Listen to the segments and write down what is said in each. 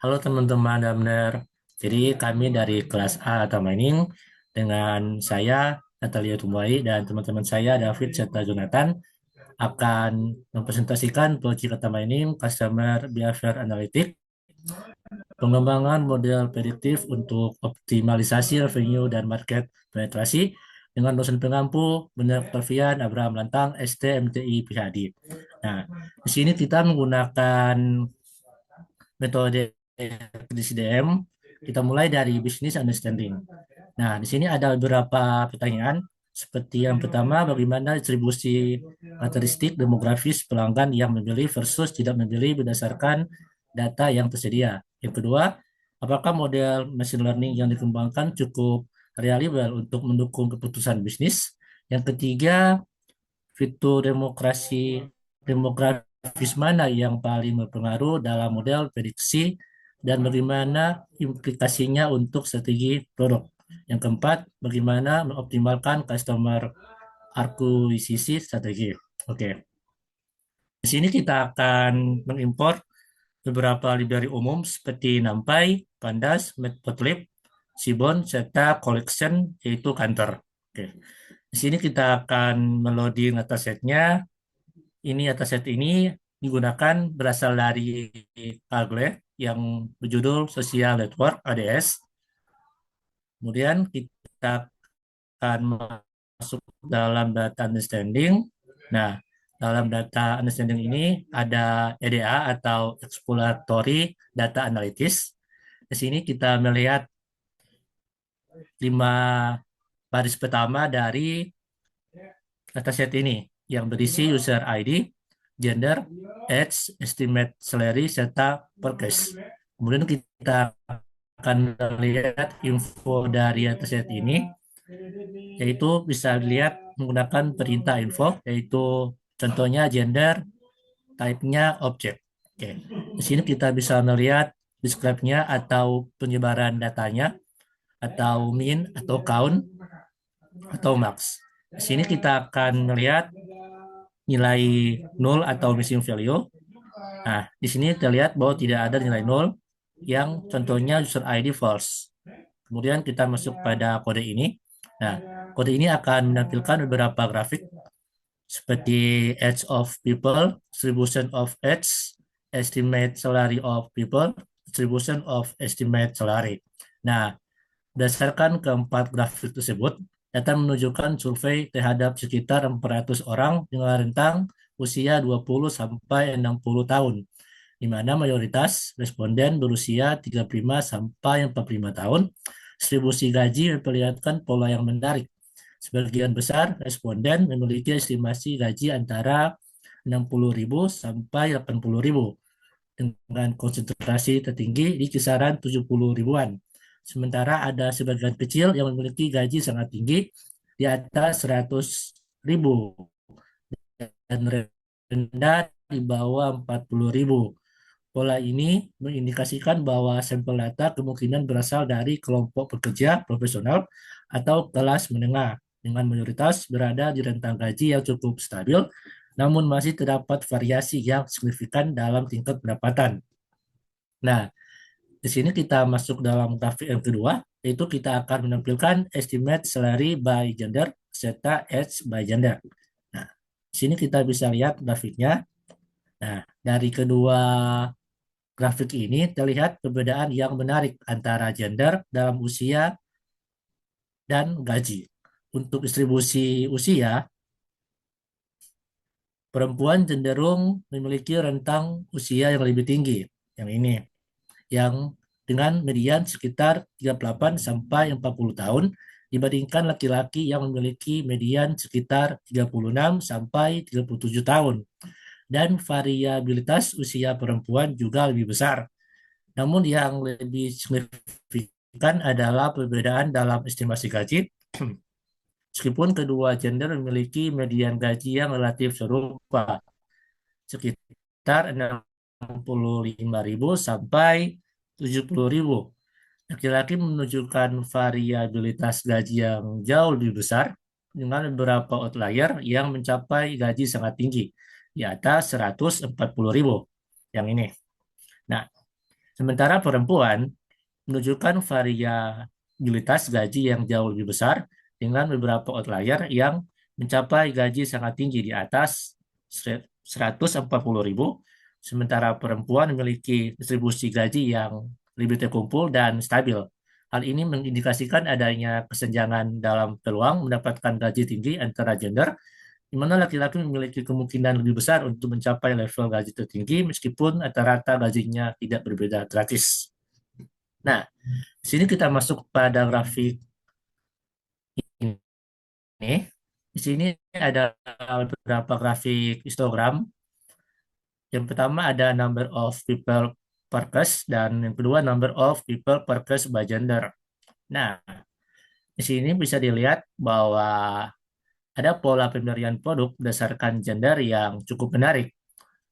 Halo teman-teman Damner. Jadi kami dari kelas A atau mining dengan saya Natalia Tumwai dan teman-teman saya David serta Jonathan akan mempresentasikan proyek data mining Customer Behavior Analytics, pengembangan model prediktif untuk optimalisasi revenue dan market penetrasi dengan dosen pengampu Benar Octavian Abraham Lantang STMTI PhD. Nah, di sini kita menggunakan metode PDCDM. Kita mulai dari business understanding. Nah, di sini ada beberapa pertanyaan. Seperti yang pertama, bagaimana distribusi karakteristik demografis pelanggan yang memilih versus tidak memilih berdasarkan data yang tersedia. Yang kedua, apakah model machine learning yang dikembangkan cukup reliable untuk mendukung keputusan bisnis? Yang ketiga, fitur demografis mana yang paling berpengaruh dalam model prediksi dan bagaimana implikasinya untuk strategi produk. Yang keempat, bagaimana mengoptimalkan customer akuisisi strategi. Oke, di sini kita akan mengimport beberapa library umum seperti NumPy, Pandas, Matplotlib, Seaborn, serta Collection, yaitu Cantor. Oke, di sini kita akan meloading datasetnya. Ini dataset ini digunakan berasal dari Kaggle yang berjudul Social Network ADS. Kemudian kita akan masuk dalam data understanding. Nah, dalam data understanding ini ada EDA atau Exploratory Data Analysis. Di sini kita melihat 5 baris pertama dari dataset ini yang berisi user ID, gender, age, estimate salary, serta purchase. Kemudian kita akan melihat info dari dataset ini, yaitu bisa dilihat menggunakan perintah info, yaitu contohnya gender, type-nya objek. Oke. Di sini kita bisa melihat describe-nya atau penyebaran datanya, atau min, atau count, atau max. Di sini kita akan melihat nilai null atau missing value. Nah, di sini terlihat bahwa tidak ada nilai null yang contohnya user ID false. Kemudian kita masuk pada kode ini. Nah, kode ini akan menampilkan beberapa grafik seperti age of people, distribution of age, estimate salary of people, distribution of estimate salary. Nah, berdasarkan keempat grafik tersebut, data menunjukkan survei terhadap sekitar 400 orang dengan rentang usia 20 sampai 60 tahun, di mana mayoritas responden berusia 35 sampai 45 tahun. Distribusi gaji memperlihatkan pola yang menarik. Sebagian besar responden memiliki estimasi gaji antara 60.000 sampai 80.000 dengan konsentrasi tertinggi di kisaran 70 ribuan. Sementara ada sebagian kecil yang memiliki gaji sangat tinggi di atas 100.000 dan rendah di bawah 40.000. Pola ini mengindikasikan bahwa sampel data kemungkinan berasal dari kelompok pekerja profesional atau kelas menengah dengan mayoritas berada di rentang gaji yang cukup stabil, namun masih terdapat variasi yang signifikan dalam tingkat pendapatan. Nah, di sini kita masuk dalam grafik yang kedua, yaitu kita akan menampilkan estimate salary by gender serta age by gender. Nah, di sini kita bisa lihat grafiknya. Nah, dari kedua grafik ini terlihat perbedaan yang menarik antara gender dalam usia dan gaji. Untuk distribusi usia, perempuan cenderung memiliki rentang usia yang lebih tinggi. Yang ini, yang dengan median sekitar 38 sampai 40 tahun dibandingkan laki-laki yang memiliki median sekitar 36 sampai 37 tahun. Dan variabilitas usia perempuan juga lebih besar. Namun yang lebih signifikan adalah perbedaan dalam estimasi gaji. Meskipun kedua gender memiliki median gaji yang relatif serupa, sekitar 65.000 sampai 70.000. Laki-laki menunjukkan variabilitas gaji yang jauh lebih besar dengan beberapa outlier yang mencapai gaji sangat tinggi, di atas 140.000. Yang ini. Nah, Sementara perempuan menunjukkan variabilitas gaji yang jauh lebih besar dengan beberapa outlier yang mencapai gaji sangat tinggi di atas 140.000, sementara perempuan memiliki distribusi gaji yang lebih terkumpul dan stabil. Hal ini mengindikasikan adanya kesenjangan dalam peluang mendapatkan gaji tinggi antara gender, di mana laki-laki memiliki kemungkinan lebih besar untuk mencapai level gaji tertinggi meskipun rata-rata gajinya tidak berbeda drastis. Nah, di sini kita masuk pada grafik ini. Di sini ada beberapa grafik histogram. Yang pertama ada number of people per case dan yang kedua number of people per case by gender. Nah, di sini bisa dilihat bahwa ada pola pemberian produk berdasarkan gender yang cukup menarik.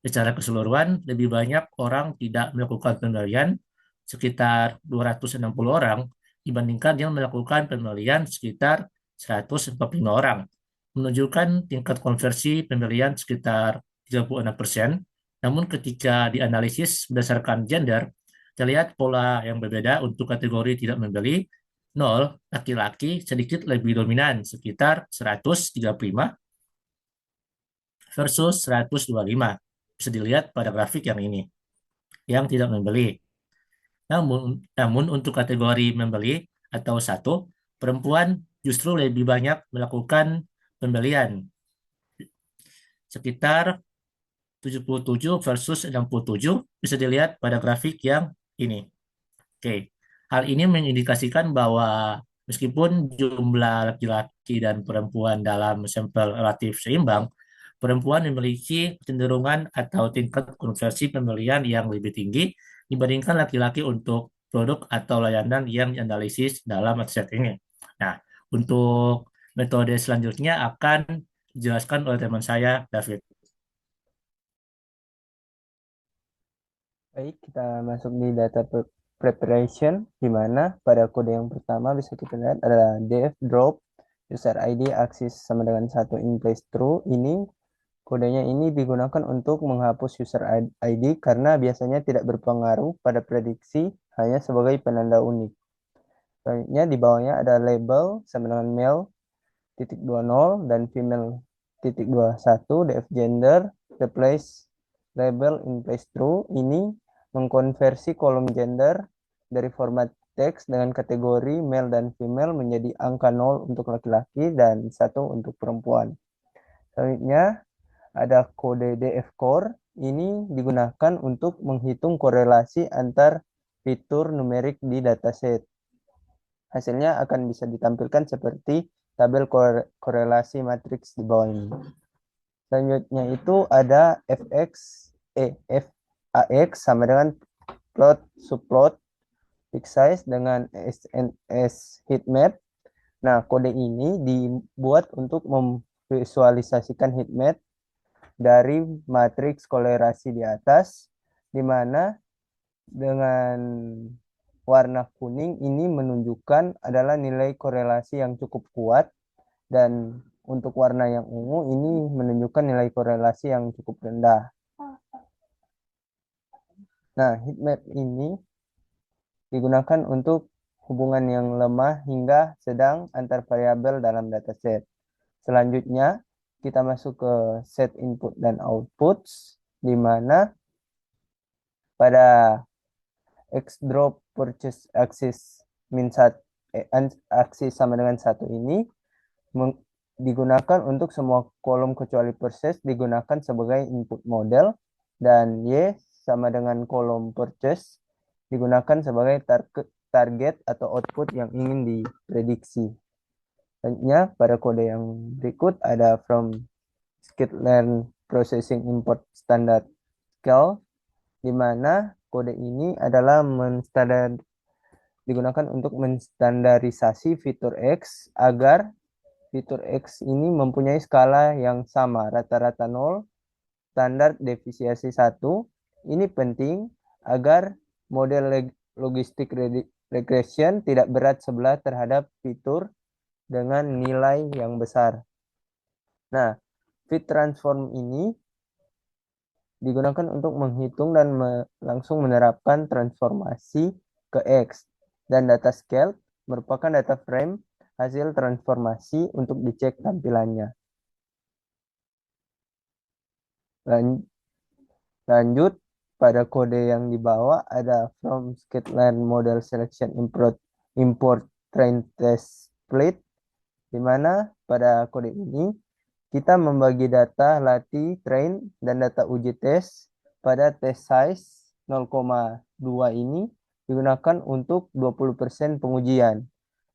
Secara keseluruhan, lebih banyak orang tidak melakukan pembelian, sekitar 260 orang, dibandingkan yang melakukan pembelian sekitar 145 orang, menunjukkan tingkat konversi pembelian sekitar 36%. Namun ketika dianalisis berdasarkan gender, terlihat pola yang berbeda untuk kategori tidak membeli. 0, laki-laki sedikit lebih dominan, sekitar 135 versus 125. Bisa dilihat pada grafik yang ini, yang tidak membeli. Namun untuk kategori membeli atau satu, perempuan justru lebih banyak melakukan pembelian, sekitar 77 versus 67, bisa dilihat pada grafik yang ini. Oke, hal ini mengindikasikan bahwa meskipun jumlah laki-laki dan perempuan dalam sampel relatif seimbang, perempuan memiliki kecenderungan atau tingkat konversi pembelian yang lebih tinggi dibandingkan laki-laki untuk produk atau layanan yang dianalisis dalam dataset ini. Nah, untuk metode selanjutnya akan dijelaskan oleh teman saya, David. Baik, kita masuk di data preparation, di mana pada kode yang pertama bisa kita lihat adalah def drop user ID aksis sama dengan 1 in place true. Kodenya ini digunakan untuk menghapus user ID karena biasanya tidak berpengaruh pada prediksi, hanya sebagai penanda unik. Selanjutnya di bawahnya ada label sama dengan male titik 20 dan female titik 21 def gender replace label in place true. Ini mengkonversi kolom gender dari format teks dengan kategori male dan female menjadi angka 0 untuk laki-laki dan 1 untuk perempuan. Selanjutnya ada kode DF core. Ini digunakan untuk menghitung korelasi antar fitur numerik di dataset. Hasilnya akan bisa ditampilkan seperti tabel korelasi matriks di bawah ini. Selanjutnya itu ada FAX sama dengan plot subplot fixed size dengan SNS heatmap. Nah, kode ini dibuat untuk memvisualisasikan heatmap dari matriks korelasi di atas, di mana dengan warna kuning ini menunjukkan adalah nilai korelasi yang cukup kuat, dan untuk warna yang ungu ini menunjukkan nilai korelasi yang cukup rendah. Nah, heatmap ini digunakan untuk hubungan yang lemah hingga sedang antar variabel dalam dataset. Selanjutnya, kita masuk ke set input dan outputs, di mana pada X drop purchase axis aksis sama dengan 1 ini digunakan untuk semua kolom kecuali purchase digunakan sebagai input model, dan Y sama dengan kolom purchase digunakan sebagai target atau output yang ingin diprediksi. Selanjutnya pada kode yang berikut ada from skitlearn processing import standard scale, di mana kode ini adalah digunakan untuk menstandarisasi fitur X agar fitur X ini mempunyai skala yang sama, rata-rata 0, standar defisiasi 1. Ini penting agar model logistik regression tidak berat sebelah terhadap fitur dengan nilai yang besar. Nah, fit transform ini digunakan untuk menghitung dan langsung menerapkan transformasi ke X. Dan data scale merupakan data frame hasil transformasi untuk dicek tampilannya. Lanjut, pada kode yang dibawa ada from sklearn model selection import train test split, di mana pada kode ini kita membagi data latih train dan data uji tes pada test size 0,2 ini digunakan untuk 20% pengujian,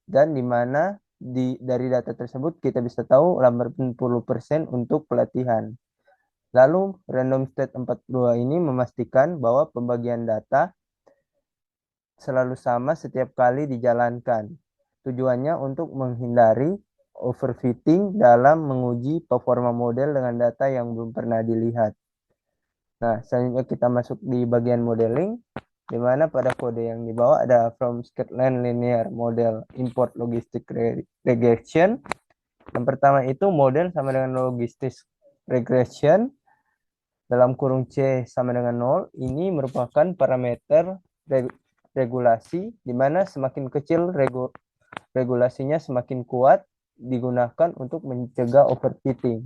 dan di mana dari data tersebut kita bisa tahu 80% untuk pelatihan. Lalu random state 42 ini memastikan bahwa pembagian data selalu sama setiap kali dijalankan. Tujuannya untuk menghindari overfitting dalam menguji performa model dengan data yang belum pernah dilihat. Nah, selanjutnya kita masuk di bagian modeling, di mana pada kode yang dibawa ada from sklearn linear model import logistic regression. Yang pertama itu model sama dengan logistic regression dalam kurung C sama dengan 0, ini merupakan parameter regulasi, di mana semakin kecil regulasinya semakin kuat digunakan untuk mencegah overfitting.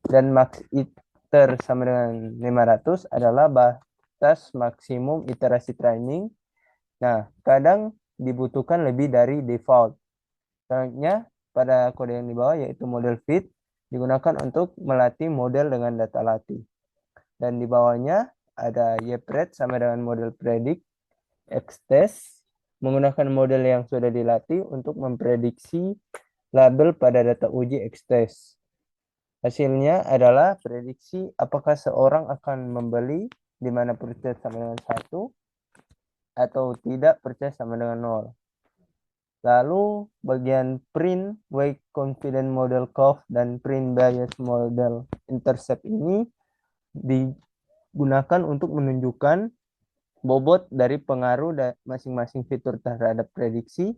Dan max iter sama dengan 500 adalah batas maksimum iterasi training. Nah, kadang dibutuhkan lebih dari default. Selanjutnya, pada kode yang di bawah yaitu model fit digunakan untuk melatih model dengan data latih. Dan di bawahnya ada YPRED sama dengan model predict, X-test menggunakan model yang sudah dilatih untuk memprediksi label pada data uji X-test. Hasilnya adalah prediksi apakah seorang akan membeli di mana percaya sama dengan 1 atau tidak percaya sama dengan 0. Lalu bagian print weight confidence model curve dan print bias model intercept ini digunakan untuk menunjukkan bobot dari pengaruh masing-masing fitur terhadap prediksi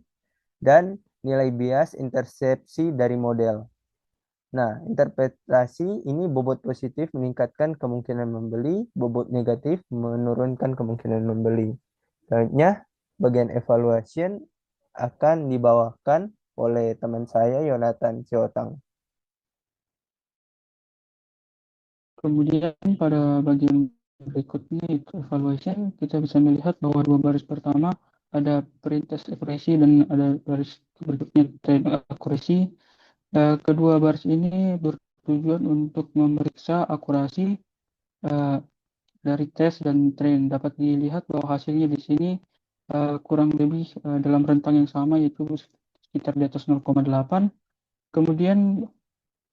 dan nilai bias intersepsi dari model. Nah, interpretasi ini bobot positif meningkatkan kemungkinan membeli, bobot negatif menurunkan kemungkinan membeli. Selanjutnya, bagian evaluation akan dibawakan oleh teman saya, Yonatan Ciotang. Kemudian pada bagian berikutnya itu evaluation, kita bisa melihat bahwa dua baris pertama ada print test accuracy dan ada baris berikutnya train accuracy. Kedua baris ini bertujuan untuk memeriksa akurasi dari tes dan train. Dapat dilihat bahwa hasilnya di sini kurang lebih dalam rentang yang sama, yaitu sekitar di atas 0,8. Kemudian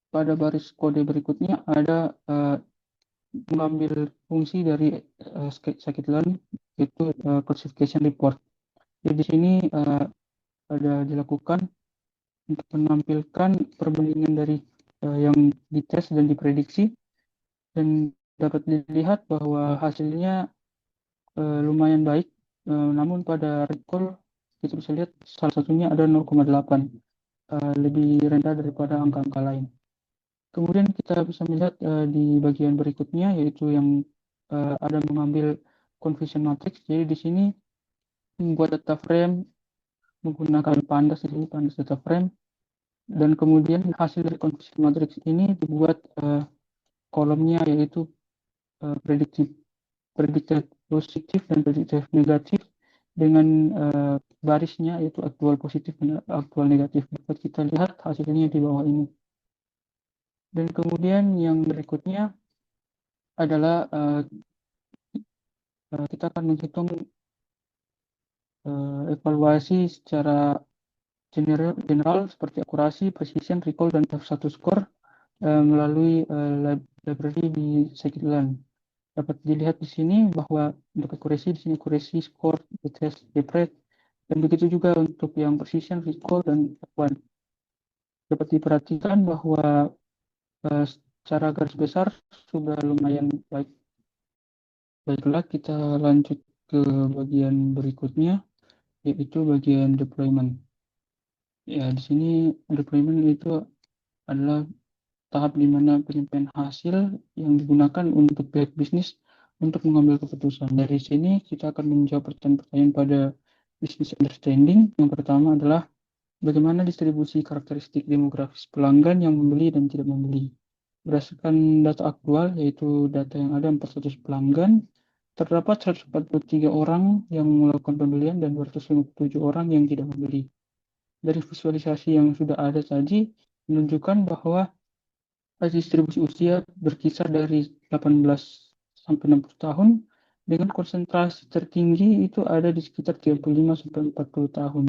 pada baris kode berikutnya ada mengambil fungsi dari scikit-learn, yaitu classification report. Jadi di sini ada dilakukan untuk menampilkan perbandingan dari yang dites dan diprediksi, dan dapat dilihat bahwa hasilnya lumayan baik, namun pada recall kita bisa lihat salah satunya ada 0,8, lebih rendah daripada angka-angka lain. Kemudian kita bisa melihat di bagian berikutnya, yaitu yang ada mengambil confusion matrix. Jadi di sini membuat data frame menggunakan pandas, di sini pandas data frame, dan kemudian hasil dari confusion matrix ini dibuat kolomnya, yaitu predicted positif dan predicted negatif dengan barisnya, yaitu aktual positif dan aktual negatif. Dapat kita lihat hasilnya di bawah ini. Dan kemudian yang berikutnya adalah kita akan menghitung evaluasi secara general seperti akurasi, precision, recall, dan F1 score melalui library di scikit-learn. Dapat dilihat di sini bahwa untuk akurasi di sini akurasi, score, test, JPRED, dan begitu juga untuk yang precision, recall, dan F1. Dapat diperhatikan bahwa secara garis besar sudah lumayan baik. Baiklah, kita lanjut ke bagian berikutnya, yaitu bagian deployment. Ya, di sini deployment itu adalah tahap di mana penyampaian hasil yang digunakan untuk pihak bisnis untuk mengambil keputusan. Dari sini kita akan menjawab pertanyaan-pertanyaan pada business understanding. Yang pertama adalah bagaimana distribusi karakteristik demografis pelanggan yang membeli dan tidak membeli. Berdasarkan data aktual, yaitu data yang ada 400 pelanggan, terdapat 143 orang yang melakukan pembelian dan 257 orang yang tidak membeli. Dari visualisasi yang sudah ada tadi, menunjukkan bahwa distribusi usia berkisar dari 18 sampai 60 tahun, dengan konsentrasi tertinggi itu ada di sekitar 35 sampai 40 tahun.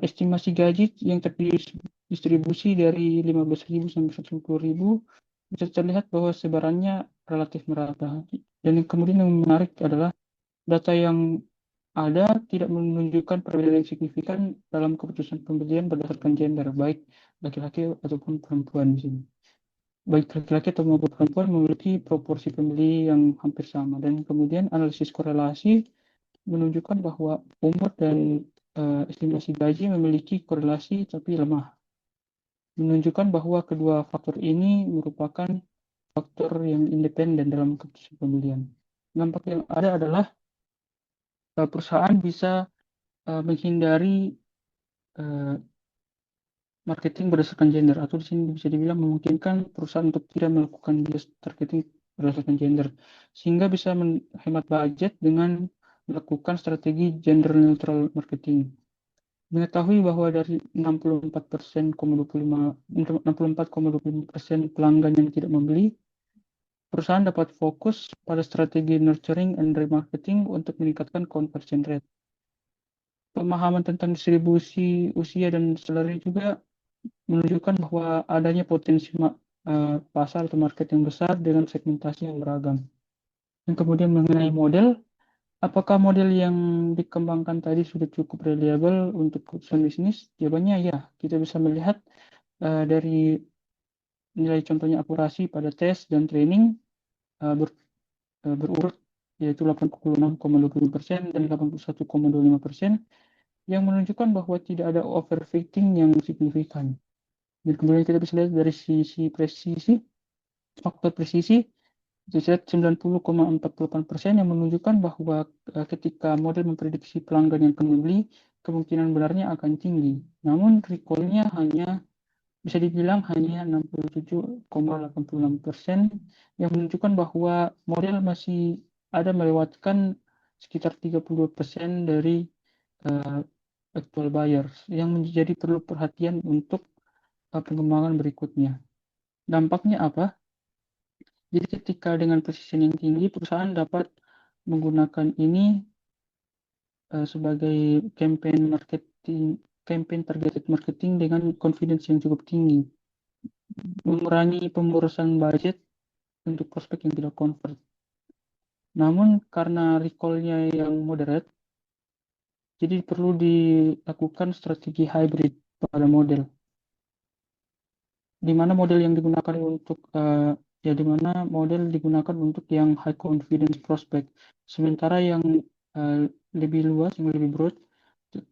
Estimasi gaji yang terdistribusi dari 15.000 sampai 110.000 bisa terlihat bahwa sebarannya relatif merata. Dan kemudian yang menarik adalah data yang ada tidak menunjukkan perbedaan yang signifikan dalam keputusan pembelian berdasarkan gender, baik laki-laki ataupun perempuan di sini. Baik laki-laki atau maupun perempuan memiliki proporsi pembeli yang hampir sama. Dan kemudian analisis korelasi menunjukkan bahwa umur dan estimasi gaji memiliki korelasi tapi lemah, menunjukkan bahwa kedua faktor ini merupakan faktor yang independen dalam keputusan pembelian. Dampak yang ada adalah perusahaan bisa menghindari marketing berdasarkan gender, atau di sini bisa dibilang memungkinkan perusahaan untuk tidak melakukan bias targeting berdasarkan gender, sehingga bisa menghemat budget dengan melakukan strategi gender neutral marketing. Mengetahui bahwa dari 64,25% pelanggan yang tidak membeli, perusahaan dapat fokus pada strategi nurturing and remarketing untuk meningkatkan conversion rate. Pemahaman tentang distribusi usia dan salary juga menunjukkan bahwa adanya potensi pasar atau market yang besar dengan segmentasi yang beragam. Dan kemudian mengenai model, apakah model yang dikembangkan tadi sudah cukup reliable untuk keputusan bisnis? Jawabannya ya, kita bisa melihat dari nilai contohnya akurasi pada tes dan training berurut, yaitu 86,20% dan 81,25%, yang menunjukkan bahwa tidak ada overfitting yang signifikan. Dan kemudian kita bisa lihat dari sisi presisi, faktor presisi, bisa lihat 90,48% yang menunjukkan bahwa ketika model memprediksi pelanggan yang akan membeli, kemungkinan benarnya akan tinggi. Namun recall-nya hanya bisa dibilang hanya 67,86%, yang menunjukkan bahwa model masih ada melewatkan sekitar 32% dari actual buyers, yang menjadi perlu perhatian untuk pengembangan berikutnya. Dampaknya apa? Jadi ketika dengan precision yang tinggi, perusahaan dapat menggunakan ini sebagai campaign targeted marketing dengan confidence yang cukup tinggi, mengurangi pemborosan budget untuk prospek yang tidak convert. Namun karena recall-nya yang moderate, jadi perlu dilakukan strategi hybrid pada model, di mana model yang digunakan untuk di mana model digunakan untuk yang high confidence prospect, sementara yang lebih luas, yang lebih broad,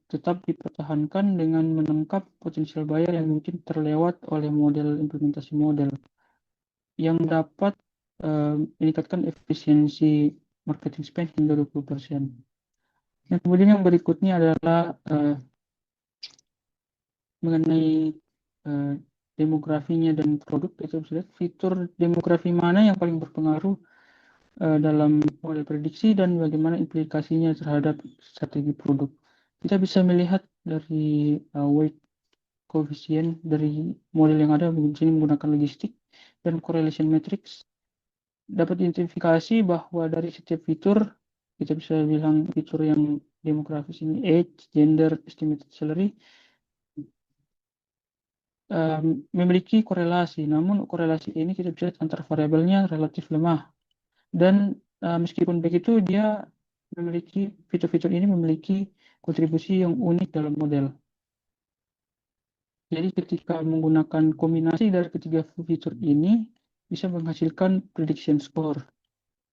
tetap dipertahankan dengan menangkap potensial buyer yang mungkin terlewat oleh model implementasi model, yang dapat meningkatkan efisiensi marketing spend hingga 20%. Dan kemudian yang berikutnya adalah mengenai demografinya dan produk. Kita bisa lihat fitur demografi mana yang paling berpengaruh dalam model prediksi dan bagaimana implikasinya terhadap strategi produk. Kita bisa melihat dari weight coefficient dari model yang ada di sini menggunakan logistik dan correlation matrix, dapat identifikasi bahwa dari setiap fitur, kita bisa bilang fitur yang demografis ini age, gender, estimated salary, memiliki korelasi, namun korelasi ini kita bisa lihat antar variabelnya relatif lemah. Dan meskipun begitu, dia memiliki fitur-fitur ini memiliki kontribusi yang unik dalam model. Jadi ketika menggunakan kombinasi dari ketiga fitur ini, bisa menghasilkan prediction score,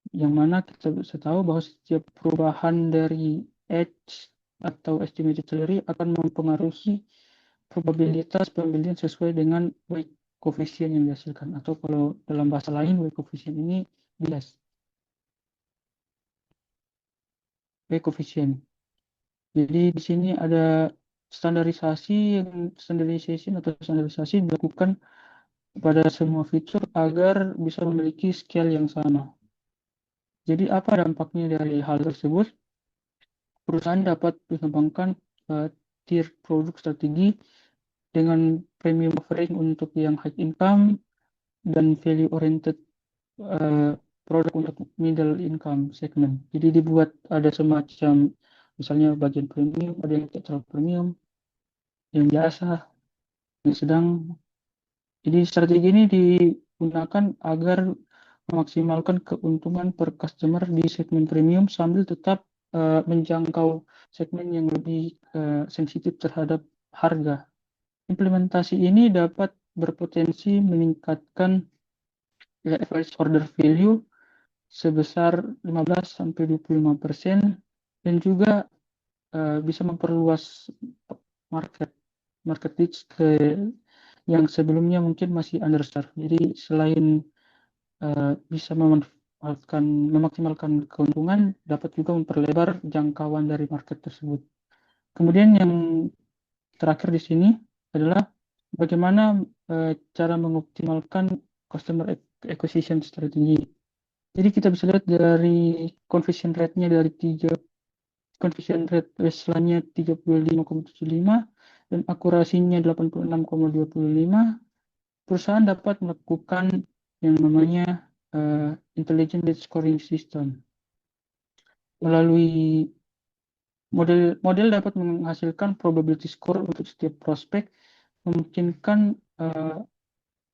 yang mana kita bisa tahu bahwa setiap perubahan dari age atau estimated salary akan mempengaruhi probabilitas pembelian sesuai dengan weight coefficient yang dihasilkan, atau kalau dalam bahasa lain weight coefficient ini bias. efisien. Jadi di sini ada standarisasi dilakukan pada semua fitur agar bisa memiliki scale yang sama. Jadi apa dampaknya dari hal tersebut? Perusahaan dapat mengembangkan tier produk strategi dengan premium offering untuk yang high income dan value oriented produk untuk middle income segment. Jadi dibuat ada semacam misalnya bagian premium, ada yang tidak terlalu premium, yang biasa, yang sedang. Jadi strategi ini digunakan agar memaksimalkan keuntungan per customer di segmen premium sambil tetap menjangkau segmen yang lebih sensitif terhadap harga. Implementasi ini dapat berpotensi meningkatkan average order value sebesar 15-25% dan juga bisa memperluas market reach ke yang sebelumnya mungkin masih underserved. Jadi selain bisa memaksimalkan keuntungan, dapat juga memperlebar jangkauan dari market tersebut. Kemudian yang terakhir di sini adalah bagaimana cara mengoptimalkan customer acquisition strategy. Jadi kita bisa lihat dari conversion rate-nya dari conversion rate baseline-nya 35,75 dan akurasinya 86,25. Perusahaan dapat melakukan yang namanya intelligent lead scoring system. Melalui model dapat menghasilkan probability score untuk setiap prospek, memungkinkan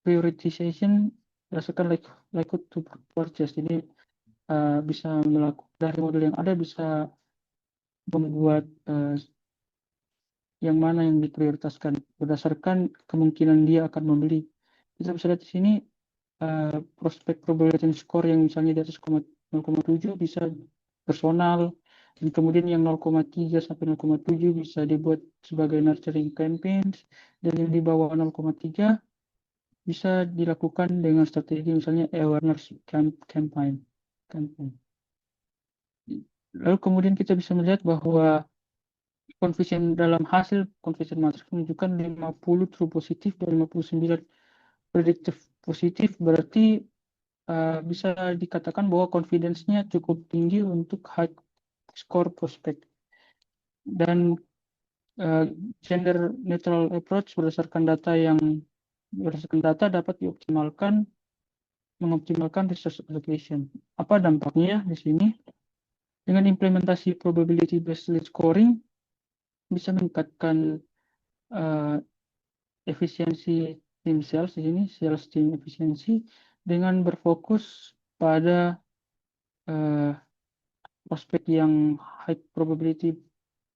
prioritization berdasarkan likelihood to purchase. Jadi bisa melakukan dari model yang ada bisa membuat yang mana yang diprioritaskan berdasarkan kemungkinan dia akan membeli. Kita bisa lihat di sini prospek probability score yang misalnya di atas 0,7 bisa personal, dan kemudian yang 0,3 sampai 0,7 bisa dibuat sebagai nurturing campaigns, dan yang di bawah 0,3 bisa dilakukan dengan strategi misalnya awareness campaign. Lalu kemudian kita bisa melihat bahwa dalam hasil conversion matrix menunjukkan 50 true positif dan 59 predictive positif, berarti bisa dikatakan bahwa confidence-nya cukup tinggi untuk high score prospect. Dan gender neutral approach berdasarkan data dapat mengoptimalkan resource allocation. Apa dampaknya di sini? Dengan implementasi probability based lead scoring bisa meningkatkan efisiensi tim sales di sini, sales team efisiensi, dengan berfokus pada prospek yang high probability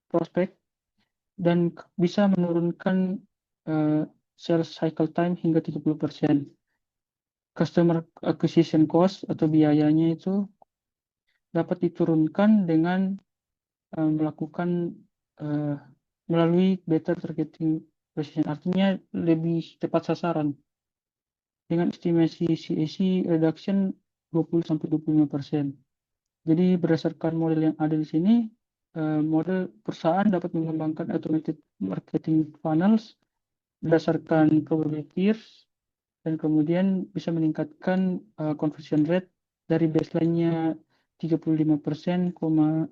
prospek dan bisa menurunkan sales cycle time hingga 30%. Customer acquisition cost atau biayanya itu dapat diturunkan dengan melakukan melalui better targeting precision, artinya lebih tepat sasaran dengan estimasi CAC reduction 20-25%. Jadi berdasarkan model yang ada di sini, model perusahaan dapat mengembangkan automated marketing funnels berdasarkan probabilities dan kemudian bisa meningkatkan conversion rate dari baseline-nya 35,75%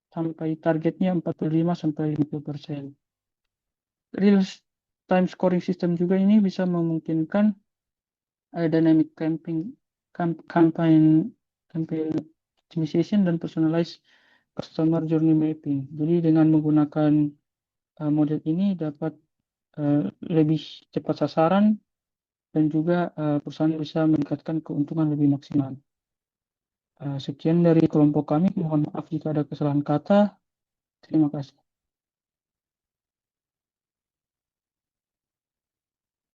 sampai targetnya 45-50%. Real time scoring system juga ini bisa memungkinkan dynamic campaign optimization dan personalized customer journey mapping. Jadi dengan menggunakan model ini dapat lebih cepat sasaran dan juga perusahaan bisa meningkatkan keuntungan lebih maksimal. Sekian dari kelompok kami, mohon maaf jika ada kesalahan kata. Terima kasih.